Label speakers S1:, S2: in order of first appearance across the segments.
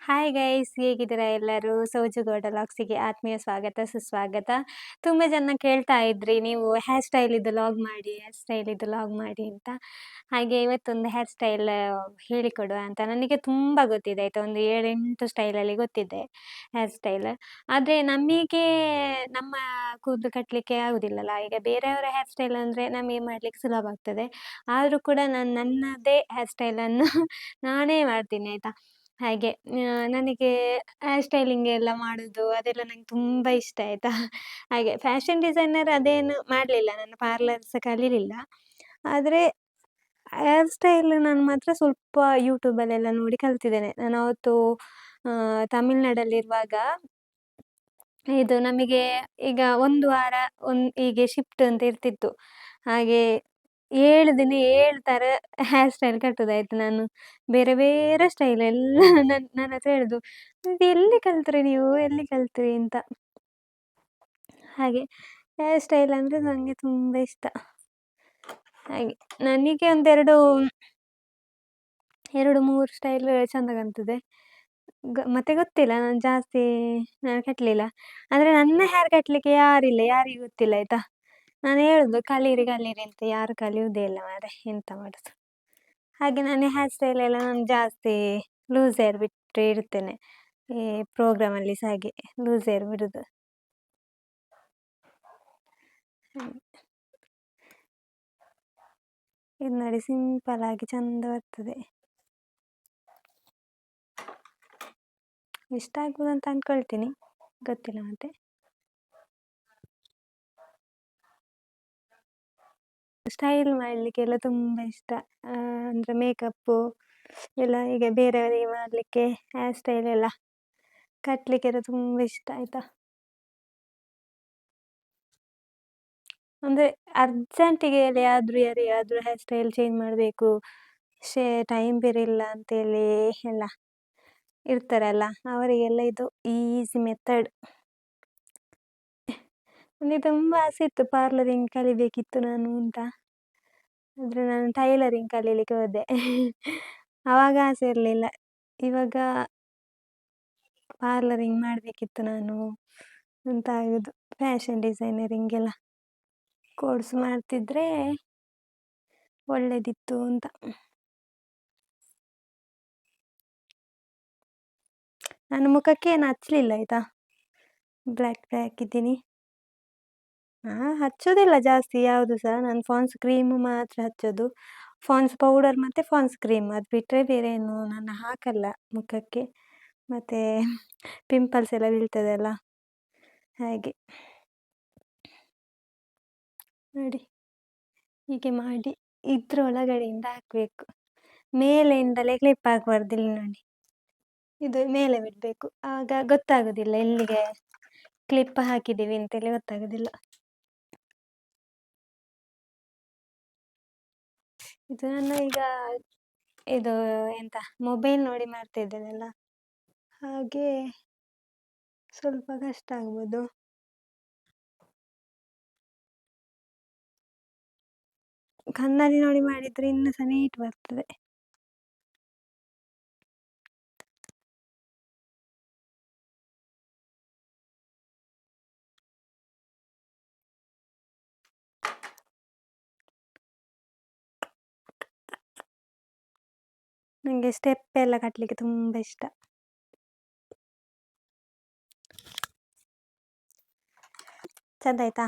S1: Hi guys, ಹೇಗಿದ್ದೀರಾ ಎಲ್ಲರೂ? ಸೋಜುಗೌಡ ಲಾಗ್ಸಿಗೆ ಆತ್ಮೀಯ ಸ್ವಾಗತ, ಸುಸ್ವಾಗತ. ತುಂಬ ಜನ ಕೇಳ್ತಾ ಇದ್ರಿ, ನೀವು ಹೇರ್ ಸ್ಟೈಲ್ ಇದು ಲಾಗ್ ಮಾಡಿ, ಹೇರ್ ಸ್ಟೈಲ್ ಇದು ಲಾಗ್ ಮಾಡಿ ಅಂತ. ಹಾಗೆ ಇವತ್ತೊಂದು ಹೇರ್ ಸ್ಟೈಲ್ ಹೇಳಿಕೊಡುವ ಅಂತ. ನನಗೆ ತುಂಬ ಗೊತ್ತಿದೆ ಆಯಿತಾ, ಒಂದು 7-8 ಸ್ಟೈಲಲ್ಲಿ ಗೊತ್ತಿದೆ ಹೇರ್ ಸ್ಟೈಲ್. ಆದರೆ ನಮಗೆ ನಮ್ಮ ಕೂದಲು ಕಟ್ಟಲಿಕ್ಕೆ ಆಗೋದಿಲ್ಲಲ್ಲ. ಈಗ ಬೇರೆಯವರ ಹೇರ್ ಸ್ಟೈಲ್ ಅಂದರೆ ನಮಗೆ ಮಾಡಲಿಕ್ಕೆ ಸುಲಭ ಆಗ್ತದೆ. ಆದರೂ ಕೂಡ ನಾನು ನನ್ನದೇ ಹೇರ್ ಸ್ಟೈಲನ್ನು ನಾನೇ ಮಾಡ್ತೀನಿ ಆಯಿತಾ. ಹಾಗೆ ನನಗೆ ಹೇರ್ ಸ್ಟೈಲಿಂಗ್ ಎಲ್ಲ ಮಾಡೋದು ಅದೆಲ್ಲ ನಂಗೆ ತುಂಬ ಇಷ್ಟ ಆಯಿತಾ. ಹಾಗೆ ಫ್ಯಾಷನ್ ಡಿಸೈನರ್ ಅದೇನು ಮಾಡಲಿಲ್ಲ, ನಾನು ಪಾರ್ಲರ್ ಸಹ ಕಲೀಲಿಲ್ಲ. ಆದರೆ ಹೇರ್ ಸ್ಟೈಲ್ ನಾನು ಮಾತ್ರ ಸ್ವಲ್ಪ ಯೂಟ್ಯೂಬಲ್ಲೆಲ್ಲ ನೋಡಿ ಕಲ್ತಿದ್ದೇನೆ. ನಾನು ಅವತ್ತು ತಮಿಳ್ನಾಡಲ್ಲಿರುವಾಗ ಇದು ನಮಗೆ ಈಗ ಒಂದು ವಾರ ಹೀಗೆ ಶಿಫ್ಟ್ ಅಂತ ಇರ್ತಿತ್ತು. ಹಾಗೆ 7 ದಿನ 7 ಥರ ಹೇರ್ ಸ್ಟೈಲ್ ಕಟ್ಟುದಾಯ್ತು ನಾನು. ಬೇರೆ ಬೇರೆ ಸ್ಟೈಲ್ ಎಲ್ಲ ನನ್ನ ಹತ್ರ ಹೇಳುದು, "ಇದು ಎಲ್ಲಿ ಕಲ್ತ್ರಿ ನೀವು? ಎಲ್ಲಿ ಕಲ್ತ್ರಿ?" ಅಂತ. ಹಾಗೆ ಹೇರ್ ಸ್ಟೈಲ್ ಅಂದರೆ ನನಗೆ ತುಂಬ ಇಷ್ಟ. ಹಾಗೆ ನನಗೆ ಒಂದೆರಡು 2-3 ಸ್ಟೈಲ್ ಚೆಂದ ಕಾಣ್ತದೆ. ಮತ್ತೆ ಗೊತ್ತಿಲ್ಲ, ನಾನು ಕಟ್ಟಲಿಲ್ಲ. ಅಂದರೆ ನನ್ನ ಹೇರ್ ಕಟ್ಟಲಿಕ್ಕೆ ಯಾರಿಲ್ಲ, ಯಾರಿಗೂ ಗೊತ್ತಿಲ್ಲ ಆಯಿತಾ. ನಾನು ಹೇಳುದು ಕಲೀರಿ ಕಲೀರಿ ಅಂತ, ಯಾರು ಕಲಿಯುವುದೇ ಇಲ್ಲ ಮಾರ್ರೆ, ಎಂತ ಮಾಡೋದು. ಹಾಗೆ ನಾನು ಹೇರ್ ಸ್ಟೈಲ್ ಎಲ್ಲ ನಾನು ಜಾಸ್ತಿ ಲೂಸ್ ಹೇರ್ ಬಿಟ್ಟು ಇಡ್ತೇನೆ. ಈ ಪ್ರೋಗ್ರಾಮಲ್ಲಿ ಸಹ ಹಾಗೆ ಲೂಸ್ ಹೇರ್ ಬಿಡೋದು. ಇದು ನೋಡಿ, ಸಿಂಪಲ್ ಆಗಿ ಚಂದ ಬರ್ತದೆ. ಇಷ್ಟ ಆಗ್ಬೋದು ಅಂತ ಅಂದ್ಕೊಳ್ತೀನಿ, ಗೊತ್ತಿಲ್ಲ ಮತ್ತೆ. ಸ್ಟೈಲ್ ಮಾಡಲಿಕ್ಕೆಲ್ಲ ತುಂಬ ಇಷ್ಟ. ಅಂದರೆ ಮೇಕಪ್ಪು ಎಲ್ಲ, ಈಗ ಬೇರೆಯವರಿಗೆ ಮಾಡಲಿಕ್ಕೆ ಹೇರ್ ಸ್ಟೈಲ್ ಎಲ್ಲ ಕಟ್ಟಲಿಕ್ಕೆಲ್ಲ ತುಂಬ ಇಷ್ಟ ಆಯಿತಾ. ಅಂದರೆ ಅರ್ಜೆಂಟಿಗೆ ಯಾರಿಗಾದರೂ ಹೇರ್ ಸ್ಟೈಲ್ ಚೇಂಜ್ ಮಾಡಬೇಕು, ಟೈಮ್ ಬೇರೆ ಅಂತೇಳಿ ಎಲ್ಲ ಇರ್ತಾರಲ್ಲ, ಅವರಿಗೆಲ್ಲ ಇದು ಈಸಿ ಮೆಥಡ್. ನನಗೆ ತುಂಬ ಆಸೆ ಇತ್ತು ಪಾರ್ಲರಿಂಗ್ ಕಲಿಬೇಕಿತ್ತು ನಾನು ಅಂತ. ಆದರೆ ನಾನು ಟೈಲರಿಂಗ್ ಕಲೀಲಿಕ್ಕೆ ಹೋದೆ. ಆವಾಗ ಆಸೆ ಇರಲಿಲ್ಲ. ಇವಾಗ ಪಾರ್ಲರಿಂಗ್ ಮಾಡಬೇಕಿತ್ತು ನಾನು ಅಂತ ಆಗೋದು. ಫ್ಯಾಷನ್ ಡಿಸೈನರಿಂಗ್ ಎಲ್ಲ ಕೋರ್ಸ್ ಮಾಡ್ತಿದ್ರೆ ಒಳ್ಳೆದಿತ್ತು ಅಂತ. ನಾನು ಮುಖಕ್ಕೆ ಏನು ಹಚ್ಚಲಿಲ್ಲ ಆಯಿತಾ, ಬ್ಲ್ಯಾಕ್ ಇದ್ದೀನಿ. ಹಚ್ಚೋದಿಲ್ಲ ಜಾಸ್ತಿ ಯಾವುದು ಸಹ, ನಾನು ಪಾಂಡ್ಸ್ ಕ್ರೀಮ್ ಮಾತ್ರ ಹಚ್ಚೋದು. ಪಾಂಡ್ಸ್ ಪೌಡರ್ ಮತ್ತು ಪಾಂಡ್ಸ್ ಕ್ರೀಮ್, ಅದು ಬಿಟ್ಟರೆ ಬೇರೆ ಏನು ನಾನು ಹಾಕಲ್ಲ ಮುಖಕ್ಕೆ. ಮತ್ತು ಪಿಂಪಲ್ಸ್ ಎಲ್ಲ ಬೀಳ್ತದಲ್ಲ, ಹಾಗೆ ನೋಡಿ ಹೀಗೆ ಮಾಡಿ ಇದ್ರೊಳಗಡೆಯಿಂದ ಹಾಕಬೇಕು. ಮೇಲೆಯಿಂದಲೇ ಕ್ಲಿಪ್ ಹಾಕಬಾರ್ದು. ಇಲ್ಲಿ ನೋಡಿ, ಇದು ಮೇಲೆ ಬಿಡಬೇಕು, ಆಗ ಗೊತ್ತಾಗೋದಿಲ್ಲ ಎಲ್ಲಿಗೆ ಕ್ಲಿಪ್ ಹಾಕಿದ್ದೀವಿ ಅಂತೇಳಿ ಗೊತ್ತಾಗೋದಿಲ್ಲ. ಇದು ನನ್ನ ಈಗ ಇದು ಎಂತ ಮೊಬೈಲ್ ನೋಡಿ ಮಾಡ್ತಾ ಇದ್ದೇನಲ್ಲ, ಹಾಗೆ ಸ್ವಲ್ಪ ಕಷ್ಟ ಆಗ್ಬೋದು. ಕನ್ನಡಿ ನೋಡಿ ಮಾಡಿದರೆ ಇನ್ನೂ ಸಹ ನೀಟ್ ಬರ್ತದೆ. ನನಗೆ ಸ್ಟೆಪ್ ಎಲ್ಲ ಕಟ್ಟಲಿಕ್ಕೆ ತುಂಬ ಇಷ್ಟ. ಚಂದ ಆಯ್ತಾ?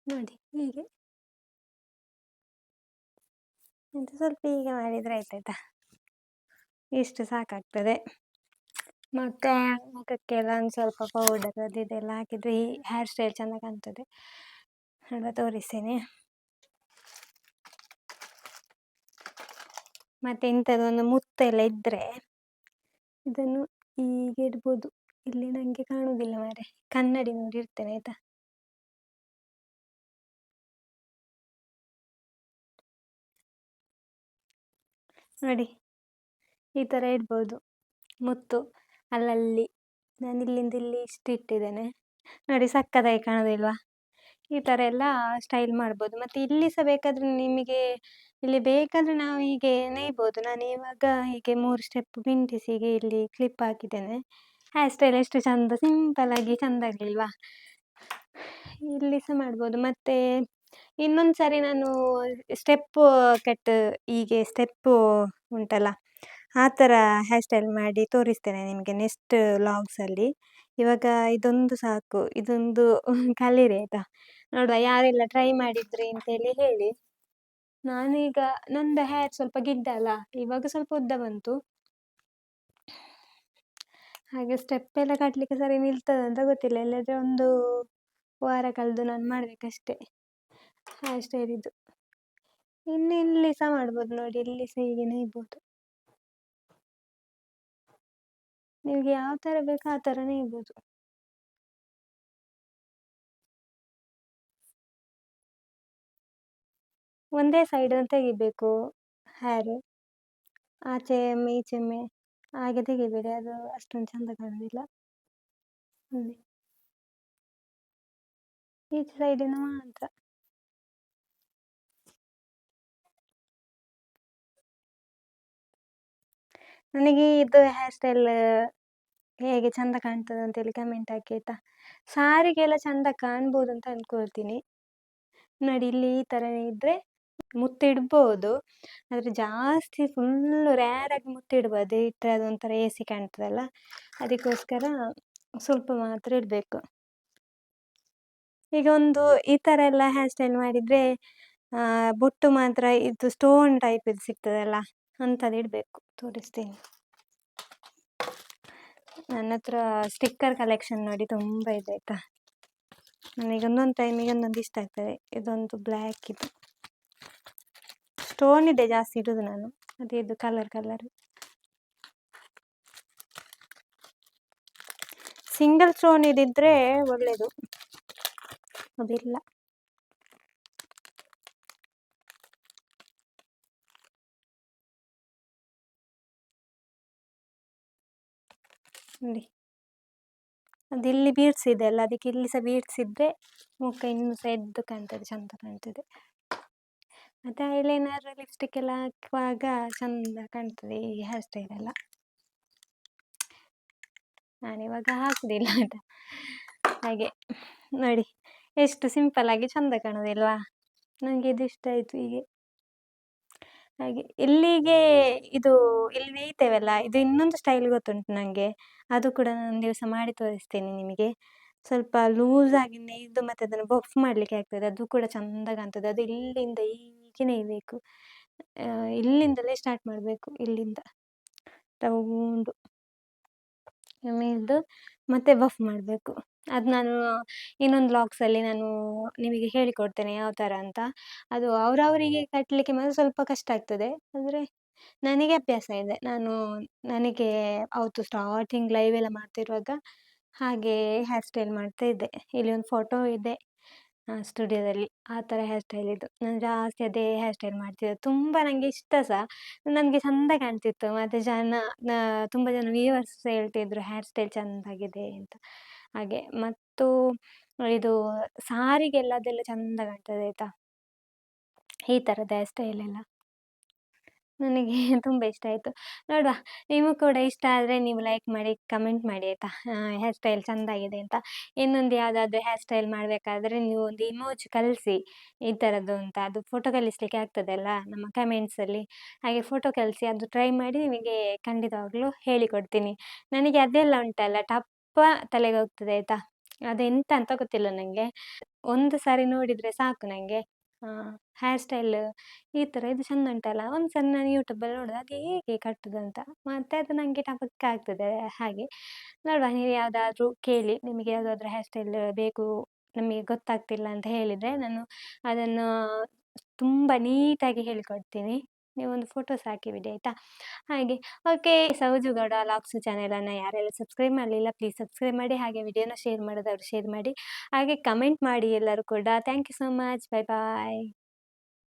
S1: ನೋಡಿ ಹೀಗೆ ಎಂತ ಸ್ವಲ್ಪ ಹೀಗೆ ಮಾಡಿದರೆ ಆಯ್ತಾಯ್ತಾ, ಇಷ್ಟು ಸಾಕಾಗ್ತದೆ. ಮತ್ತು ಮುಖಕ್ಕೆಲ್ಲ ಒಂದು ಸ್ವಲ್ಪ ಪೌಡರ್ ಅದು ಇದೆಲ್ಲ ಹಾಕಿದರೆ ಈ ಹೇರ್ ಸ್ಟೈಲ್ ಚೆಂದ ಕಾಣ್ತದೆ. ಎಲ್ಲ ತೋರಿಸ್ತೇನೆ. ಮತ್ತು ಇಂಥದ್ದೊಂದು ಮುತ್ತೆಲ್ಲ ಇದ್ದರೆ ಇದನ್ನು ಹೀಗೆ ಇಡ್ಬೋದು. ಇಲ್ಲಿ ನನಗೆ ಕಾಣುವುದಿಲ್ಲ ಮಾರೆ, ಕನ್ನಡಿ ನೋಡಿ ಇಡ್ತೇನೆ ಆಯಿತಾ. ನೋಡಿ ಈ ಥರ ಇಡ್ಬೋದು ಮುತ್ತು ಅಲ್ಲಲ್ಲಿ ನಾನು ಇಲ್ಲಿಂದ ಇಲ್ಲಿ ಇಷ್ಟು ಇಟ್ಟಿದ್ದೇನೆ. ನೋಡಿ ಸಕ್ಕತ್ತಾಗಿ ಕಾಣೋದಿಲ್ವಾ? ಈ ಥರ ಎಲ್ಲ ಸ್ಟೈಲ್ ಮಾಡ್ಬೋದು. ಮತ್ತೆ ಇಲ್ಲಿ ಸಹ ಬೇಕಾದ್ರೆ ನಿಮಗೆ ಇಲ್ಲಿ ಬೇಕಾದ್ರೆ ನಾವು ಹೀಗೆ ನೇಯ್ಬೋದು. ನಾನು ಇವಾಗ ಹೀಗೆ 3 ಸ್ಟೆಪ್ ಬಿಂಡಿಸಿ ಹೀಗೆ ಇಲ್ಲಿ ಕ್ಲಿಪ್ ಹಾಕಿದ್ದೇನೆ. ಹೇರ್ ಸ್ಟೈಲ್ ಎಷ್ಟು ಚಂದ ಸಿಂಪಲ್ ಆಗಿ ಚಂದ ಆಗ್ಲಿಲ್ವಾ? ಇಲ್ಲಿ ಸಹ ಮಾಡ್ಬೋದು. ಮತ್ತೆ ಇನ್ನೊಂದು ಸಾರಿ ನಾನು ಸ್ಟೆಪ್ಪು ಕಟ್ ಹೀಗೆ ಸ್ಟೆಪ್ಪು ಉಂಟಲ್ಲ, ಆ ಥರ ಹೇರ್ ಸ್ಟೈಲ್ ಮಾಡಿ ತೋರಿಸ್ತೇನೆ ನಿಮಗೆ ನೆಕ್ಸ್ಟ್ ವ್ಲಾಗ್ಸಲ್ಲಿ. ಇವಾಗ ಇದೊಂದು ಸಾಕು. ಇದೊಂದು ಕಲೀರಿ ಆಯ್ತಾ? ನೋಡುವ ಯಾರೆಲ್ಲ ಟ್ರೈ ಮಾಡಿದ್ರಿ ಅಂತೇಳಿ ಹೇಳಿ. ನಾನೀಗ ನಂದು ಹೇರ್ ಸ್ವಲ್ಪ ಗಿಡ್ಡ ಅಲ್ಲ, ಇವಾಗ ಸ್ವಲ್ಪ ಉದ್ದ ಬಂತು. ಹಾಗೆ ಸ್ಟೆಪ್ ಎಲ್ಲ ಕಟ್ಲಿಕ್ಕೆ ಸರಿ ನಿಲ್ತದಂತ ಗೊತ್ತಿಲ್ಲ. ಇಲ್ಲದ್ರೆ ಒಂದು ವಾರ ಕಳೆದು ನಾನು ಮಾಡ್ಬೇಕಷ್ಟೆ ಹೇರ್ ಸ್ಟೈಲ್ ಇದು. ಇನ್ನು ಇಲ್ಲಿ ಸಹ ಮಾಡ್ಬೋದು ನೋಡಿ, ಇಲ್ಲಿ ಸಹ ಹೀಗೆ ನೇಯ್ಬೋದು. ನಿಮ್ಗೆ ಯಾವ ಥರ ಬೇಕೋ ಆ ಥರ ನೇಯ್ಬೋದು. ಒಂದೇ ಸೈಡ್ ತೆಗಿಬೇಕು ಹೇರ್, ಆಚೆ ಎಮ್ಮೆ ಈಚೆ ಎಮ್ಮೆ ಹಾಗೆ ತೆಗಿಬೇಡಿ, ಅದು ಅಷ್ಟೊಂದು ಚಂದ ಕಾಣೋದಿಲ್ಲ. ನೋಡಿ ಈಚೆ ಸೈಡಿನ ಮಾತ್ರ. ನನಗೆ ಇದು ಹೇರ್ ಸ್ಟೈಲ್ ಹೇಗೆ ಚಂದ ಕಾಣ್ತದೆ ಅಂತೇಳಿ ಕಮೆಂಟ್ ಹಾಕಿ ಆಯ್ತಾ? ಸಾರಿಗೆಲ್ಲ ಚಂದ ಕಾಣ್ಬೋದು ಅಂತ ಅನ್ಕೊಳ್ತೀನಿ. ನೋಡಿ ಇಲ್ಲಿ ಈ ಥರ ಇದ್ರೆ ಮುತ್ತಿಡ್ಬೋದು, ಆದರೆ ಜಾಸ್ತಿ ಫುಲ್ಲು ರೇರಾಗಿ ಮುತ್ತಿಡ್ಬಾರ್ದು. ಇಟ್ಟರೆ ಅದೊಂಥರ ಎಸಿ ಕಾಣ್ತದಲ್ಲ, ಅದಕ್ಕೋಸ್ಕರ ಸ್ವಲ್ಪ ಮಾತ್ರ ಇಡಬೇಕು. ಈಗ ಒಂದು ಈ ಥರ ಎಲ್ಲ ಹೇರ್ ಸ್ಟೈಲ್ ಮಾಡಿದರೆ ಬೊಟ್ಟು ಮಾತ್ರ ಇದು ಸ್ಟೋನ್ ಟೈಪ್ ಇದು ಸಿಗ್ತದಲ್ಲ, ಅಂಥದ್ದು ಇಡಬೇಕು. ತೋರಿಸ್ತೀನಿ. ನನ್ನ ಹತ್ರ ಸ್ಟಿಕ್ಕರ್ ಕಲೆಕ್ಷನ್ ನೋಡಿ ತುಂಬ ಇದೆ ಆಯಿತಾ? ನನಗೆ ಒಂದೊಂದು ಟೈಮಿಗೆ ಒಂದೊಂದು ಇಷ್ಟ ಆಗ್ತದೆ. ಇದೊಂದು ಬ್ಲ್ಯಾಕ್ ಇದು ಸ್ಟೋನ್ ಇದೆ ಜಾಸ್ತಿ ಇಡೋದು ನಾನು, ಅದೇ ಇದು ಕಲರ್ ಸಿಂಗಲ್ ಸ್ಟೋನ್ ಇದಿದ್ರೆ ಒಳ್ಳೆಯದು, ಅದಿಲ್ಲ. ನೋಡಿ ಅದಿಲ್ಲಿ ಬೀಡ್ಸ್ ಇದೆ ಅಲ್ಲ, ಅದಕ್ಕೆ ಇಲ್ಲಿ ಸಹ ಬೀಡ್ಸ್ ಇದ್ದರೆ ಮುಖ ಇನ್ನೂ ಸಹ ಎದ್ದು ಕಾಣ್ತದೆ, ಚಂದ ಕಾಣ್ತದೆ. ಮತ್ತು ಐಲೈನರ್ ಲಿಪ್ಸ್ಟಿಕ್ ಎಲ್ಲ ಹಾಕುವಾಗ ಚಂದ ಕಾಣ್ತದೆ ಈ ಹೇರ್ ಸ್ಟೈಲ್ ಎಲ್ಲ. ನಾನಿವಾಗ ಹಾಕುದಿಲ್ಲ ಆಯಿತಾ? ಹಾಗೆ ನೋಡಿ ಎಷ್ಟು ಸಿಂಪಲ್ ಆಗಿ ಚಂದ ಕಾಣೋದಿಲ್ವಾ? ನನಗೆ ಇದು ಇಷ್ಟ ಆಯಿತು ಹೀಗೆ. ಹಾಗೆ ಇಲ್ಲಿಗೆ ಇದು ಇಲ್ಲಿ ನೇಯ್ತೇವಲ್ಲ, ಇದು ಇನ್ನೊಂದು ಸ್ಟೈಲ್ ಗೊತ್ತುಂಟು ನನಗೆ. ಅದು ಕೂಡ ನಾನು ದಿವಸ ಮಾಡಿ ತೋರಿಸ್ತೇನೆ ನಿಮಗೆ. ಸ್ವಲ್ಪ ಲೂಸಾಗಿ ನೇಯ್ದು ಮತ್ತೆ ಅದನ್ನು ಬಫ್ ಮಾಡಲಿಕ್ಕೆ ಆಗ್ತದೆ, ಅದು ಕೂಡ ಚಂದ ಕಾಣ್ತದೆ. ಅದು ಇಲ್ಲಿಂದ ಹೀಗೆ ನೇಯಬೇಕು, ಇಲ್ಲಿಂದಲೇ ಸ್ಟಾರ್ಟ್ ಮಾಡಬೇಕು, ಇಲ್ಲಿಂದ ತಗೊಂಡು ನೇಯ್ದು ಮತ್ತೆ ಬಫ್ ಮಾಡಬೇಕು. ಅದು ನಾನು ಇನ್ನೊಂದು ವ್ಲಾಗ್ಸಲ್ಲಿ ನಾನು ನಿಮಗೆ ಹೇಳಿಕೊಡ್ತೇನೆ ಯಾವ ಥರ ಅಂತ. ಅದು ಅವರವರಿಗೆ ಕಟ್ಟಲಿಕ್ಕೆ ಮಾತ್ರ ಸ್ವಲ್ಪ ಕಷ್ಟ ಆಗ್ತದೆ, ಆದರೆ ನನಗೆ ಅಭ್ಯಾಸ ಇದೆ. ನನಗೆ ಅವತ್ತು ಸ್ಟಾರ್ಟಿಂಗ್ ಲೈವ್ ಎಲ್ಲ ಮಾಡ್ತಿರುವಾಗ ಹಾಗೆ ಹೇರ್ ಸ್ಟೈಲ್ ಮಾಡ್ತಾ ಇದ್ದೆ. ಇಲ್ಲಿ ಒಂದು ಫೋಟೋ ಇದೆ ಸ್ಟುಡಿಯೋದಲ್ಲಿ, ಆ ಥರ ಹೇರ್ ಸ್ಟೈಲ್ ಇದು. ನಾನು ಜಾಸ್ತಿ ಅದೇ ಹೇರ್ ಸ್ಟೈಲ್ ಮಾಡ್ತಿದ್ದೆ. ತುಂಬ ನನಗೆ ಇಷ್ಟ ಸಹ, ನನಗೆ ಚೆಂದ ಕಾಣ್ತಿತ್ತು. ಮತ್ತು ತುಂಬ ಜನ ವ್ಯೂವರ್ಸ್ ಹೇಳ್ತಿದ್ರು ಹೇರ್ ಸ್ಟೈಲ್ ಚೆಂದಾಗಿದೆ ಅಂತ. ಹಾಗೆ ಮತ್ತು ಇದು ಸಾರಿಗೆಲ್ಲ ಅದೆಲ್ಲ ಚೆಂದ ಕಾಣ್ತದೆ ಆಯಿತಾ, ಈ ಥರದ ಹೇರ್ ಸ್ಟೈಲ್ ಎಲ್ಲ ನನಗೆ ತುಂಬ ಇಷ್ಟ ಆಯಿತು. ನೋಡುವ, ನಿಮಗೂ ಕೂಡ ಇಷ್ಟ ಆದರೆ ನೀವು ಲೈಕ್ ಮಾಡಿ, ಕಮೆಂಟ್ ಮಾಡಿ ಆಯಿತಾ? ಹೇರ್ ಸ್ಟೈಲ್ ಚೆಂದಾಗಿದೆ ಅಂತ. ಇನ್ನೊಂದು ಯಾವುದಾದ್ರೂ ಹೇರ್ ಸ್ಟೈಲ್ ಮಾಡಬೇಕಾದ್ರೆ ನೀವು ಒಂದು ಇಮೋಜಿ ಕಳಿಸಿ ಈ ಥರದ್ದು ಅಂತ. ಅದು ಫೋಟೋ ಕಳಿಸ್ಲಿಕ್ಕೆ ಆಗ್ತದಲ್ಲ ನಮ್ಮ ಕಮೆಂಟ್ಸಲ್ಲಿ, ಹಾಗೆ ಫೋಟೋ ಕಳಿಸಿ, ಅದು ಟ್ರೈ ಮಾಡಿ ನಿಮಗೆ ಖಂಡಿತವಾಗ್ಲೂ ಹೇಳಿಕೊಡ್ತೀನಿ. ನನಗೆ ಅದೆಲ್ಲ ಉಂಟಲ್ಲ ಟಪ್ಪ ತಲೆಗೆ ಹೋಗ್ತದೆ ಆಯಿತಾ? ಅದೆಂತ ಅಂತ ಗೊತ್ತಿಲ್ಲ ನನಗೆ. ಒಂದು ಸಾರಿ ನೋಡಿದರೆ ಸಾಕು ನನಗೆ ಹೇರ್ ಸ್ಟೈಲ್ ಈ ಥರ ಇದು ಚೆಂದ ಉಂಟಲ್ಲ, ಒಂದು ಸಲ ನಾನು ಯೂಟ್ಯೂಬಲ್ಲಿ ನೋಡೋದು ಅದು ಹೇಗೆ ಕಟ್ಟುದಂತ, ಮತ್ತು ಅದು ನನಗೆ ಟಪಕ್ಕ ಆಗ್ತದೆ ಹಾಗೆ. ನೋಡುವ, ನೀವು ಯಾವುದಾದ್ರೂ ಕೇಳಿ, ನಿಮಗೆ ಯಾವುದಾದ್ರೂ ಹೇರ್ ಸ್ಟೈಲ್ ಬೇಕು, ನಮಗೆ ಗೊತ್ತಾಗ್ತಿಲ್ಲ ಅಂತ ಹೇಳಿದರೆ ನಾನು ಅದನ್ನು ತುಂಬ ನೀಟಾಗಿ ಹೇಳಿಕೊಡ್ತೀನಿ. ನೀವೊಂದು ಫೋಟೋಸ್ ಹಾಕಿ ಬಿಡಿ ಆಯಿತಾ? ಹಾಗೆ ಓಕೆ. ಸೌಜುಗೌಡ ಲಾಗ್ಸ್ ಚಾನೆಲನ್ನು ಯಾರೆಲ್ಲ ಸಬ್ಸ್ಕ್ರೈಬ್ ಮಾಡಲಿಲ್ಲ ಪ್ಲೀಸ್ ಸಬ್ಸ್ಕ್ರೈಬ್ ಮಾಡಿ, ಹಾಗೆ ವಿಡಿಯೋನ ಶೇರ್ ಮಾಡೋದವ್ರು ಶೇರ್ ಮಾಡಿ, ಹಾಗೆ ಕಮೆಂಟ್ ಮಾಡಿ ಎಲ್ಲರೂ ಕೂಡ. Thank you so much. Bye bye.